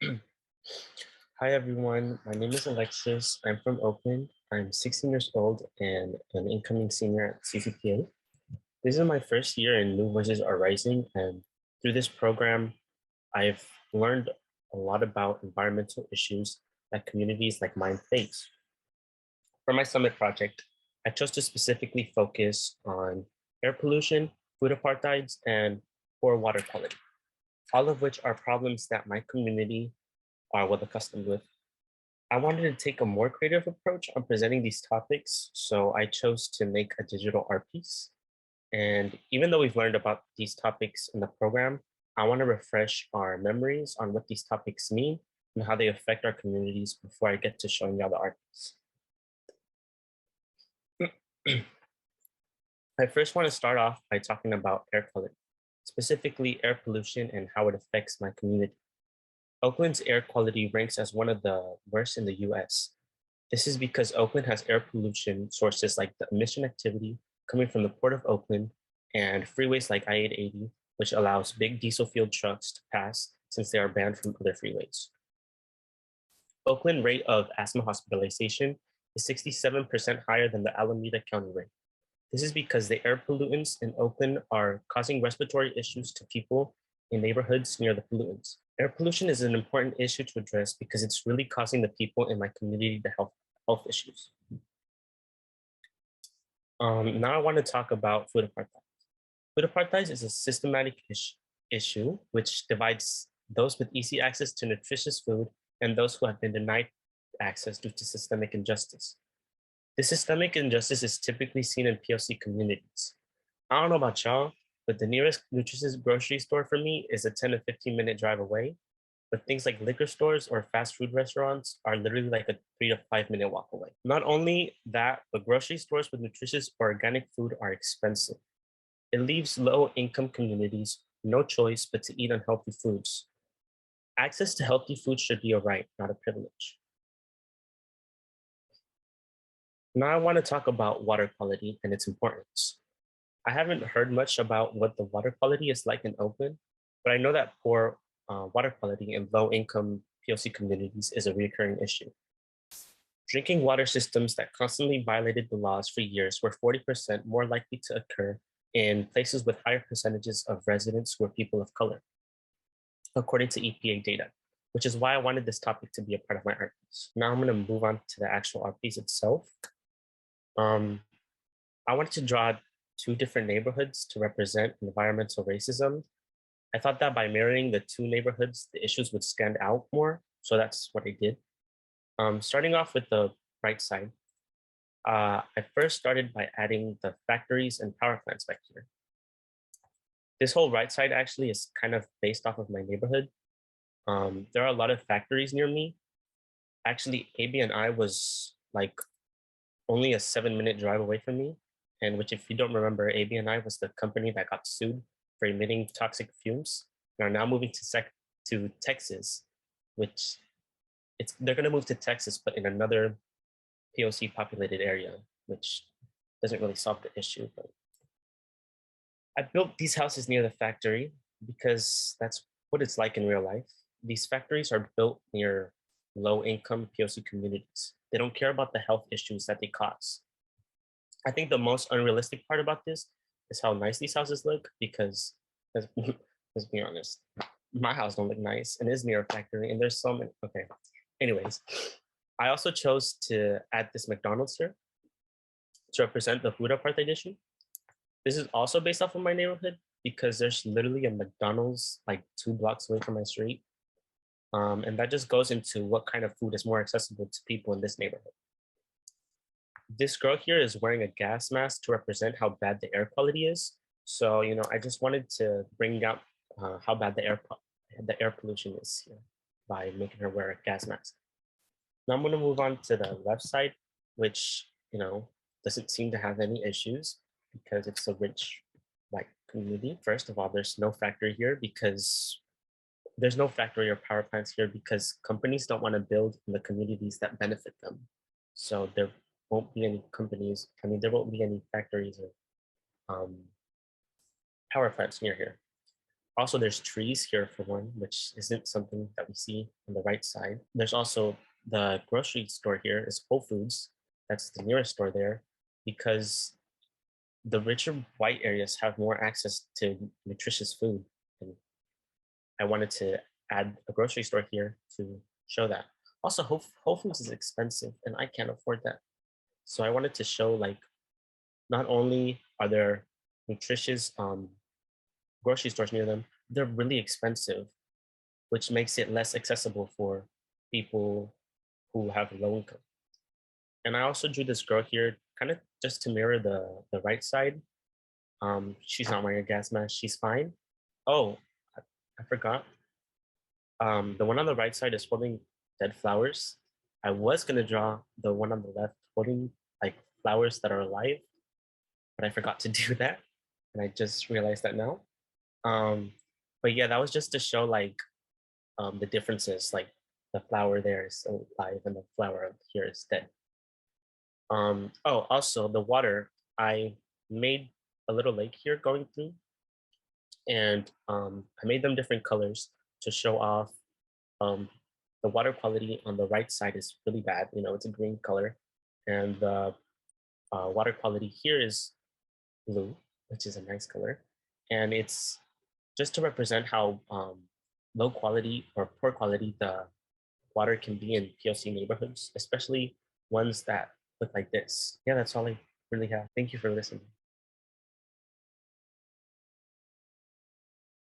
Hi everyone, my name is Alexis. I'm from Oakland. I'm 16 years old and an incoming senior at CCPA. This is my first year in New Voices Are Rising, and through this program, I've learned a lot about environmental issues that communities like mine face. For my summit project, I chose to specifically focus on air pollution, food apartheids, and poor water quality, all of which are problems that my community are well accustomed with. I wanted to take a more creative approach on presenting these topics, so I chose to make a digital art piece. And even though we've learned about these topics in the program, I want to refresh our memories on what these topics mean and how they affect our communities before I get to showing y'all the art piece. I first want to start off by talking about air quality, specifically air pollution and how it affects my community. Oakland's air quality ranks as one of the worst in the US. This is because Oakland has air pollution sources like the emission activity coming from the Port of Oakland and freeways like I-880, which allows big diesel fueled trucks to pass since they are banned from other freeways. Oakland rate of asthma hospitalization is 67% higher than the Alameda County rate. This is because the air pollutants in Oakland are causing respiratory issues to people in neighborhoods near the pollutants. Air pollution is an important issue to address because it's really causing the people in my community the health issues. Now I want to talk about food apartheid. Food apartheid is a systematic issue which divides those with easy access to nutritious food and those who have been denied access due to systemic injustice. This systemic injustice is typically seen in POC communities. I don't know about y'all, but the nearest nutritious grocery store for me is a 10 to 15-minute drive away. But things like liquor stores or fast food restaurants are literally like a 3 to 5 minute walk away. Not only that, but grocery stores with nutritious or organic food are expensive. It leaves low income communities no choice but to eat unhealthy foods. Access to healthy food should be a right, not a privilege. Now I want to talk about water quality and its importance. I haven't heard much about what the water quality is like in Oakland, but I know that poor water quality in low-income POC communities is a recurring issue. Drinking water systems that constantly violated the laws for years were 40% more likely to occur in places with higher percentages of residents who are people of color, according to EPA data, which is why I wanted this topic to be a part of my art piece. Now I'm going to move on to the actual art piece itself. I wanted to draw two different neighborhoods to represent environmental racism. I thought that by mirroring the two neighborhoods, the issues would stand out more. So that's what I did. Starting off with the right side, I first started by adding the factories and power plants back here. This whole right side actually is kind of based off of my neighborhood. There are a lot of factories near me. Actually, ABNI was like only a 7-minute drive away from me. And which, if you don't remember, ABNI was the company that got sued for emitting toxic fumes and are now moving to Texas, which they're going to move to Texas, but in another POC populated area, which doesn't really solve the issue. But I built these houses near the factory because that's what it's like in real life. These factories are built near low-income POC communities. They don't care about the health issues that they cause. I think the most unrealistic part about this is how nice these houses look because, let's be honest, my house don't look nice and it's near a factory and there's so many, okay. Anyways, I also chose to add this McDonald's here to represent the food apartheid issue. This is also based off of my neighborhood because there's literally a McDonald's like 2 blocks away from my street. And that just goes into what kind of food is more accessible to people in this neighborhood. This girl here is wearing a gas mask to represent how bad the air quality is. So, I just wanted to bring out how bad the air pollution is here by making her wear a gas mask. Now I'm going to move on to the left side, which, doesn't seem to have any issues because it's a rich white community. First of all, there's no factory here because there's no factory or power plants here because companies don't want to build in the communities that benefit them. So there won't be any companies. There won't be any factories or power plants near here. Also, there's trees here for one, which isn't something that we see on the right side. There's also the grocery store here is Whole Foods. That's the nearest store there because the richer white areas have more access to nutritious food. And I wanted to add a grocery store here to show that. Also, Whole Foods is expensive and I can't afford that. So I wanted to show like not only are there nutritious grocery stores near them, they're really expensive, which makes it less accessible for people who have low income. And I also drew this girl here kind of just to mirror the right side. She's not wearing a gas mask. She's fine. Oh, I forgot. The one on the right side is holding dead flowers. I was gonna draw the one on the left holding like flowers that are alive, but I forgot to do that, and I just realized that now. Um, but yeah, that was just to show like the differences. Like the flower there is alive, and the flower here is dead. Oh, also the water. I made a little lake here going through, and I made them different colors to show off. Um, the water quality on the right side is really bad. You know, it's a green color, and the water quality here is blue, which is a nice color, and it's just to represent how low quality or poor quality the water can be in POC neighborhoods, especially ones that look like this. Yeah, that's all I really have. Thank you for listening.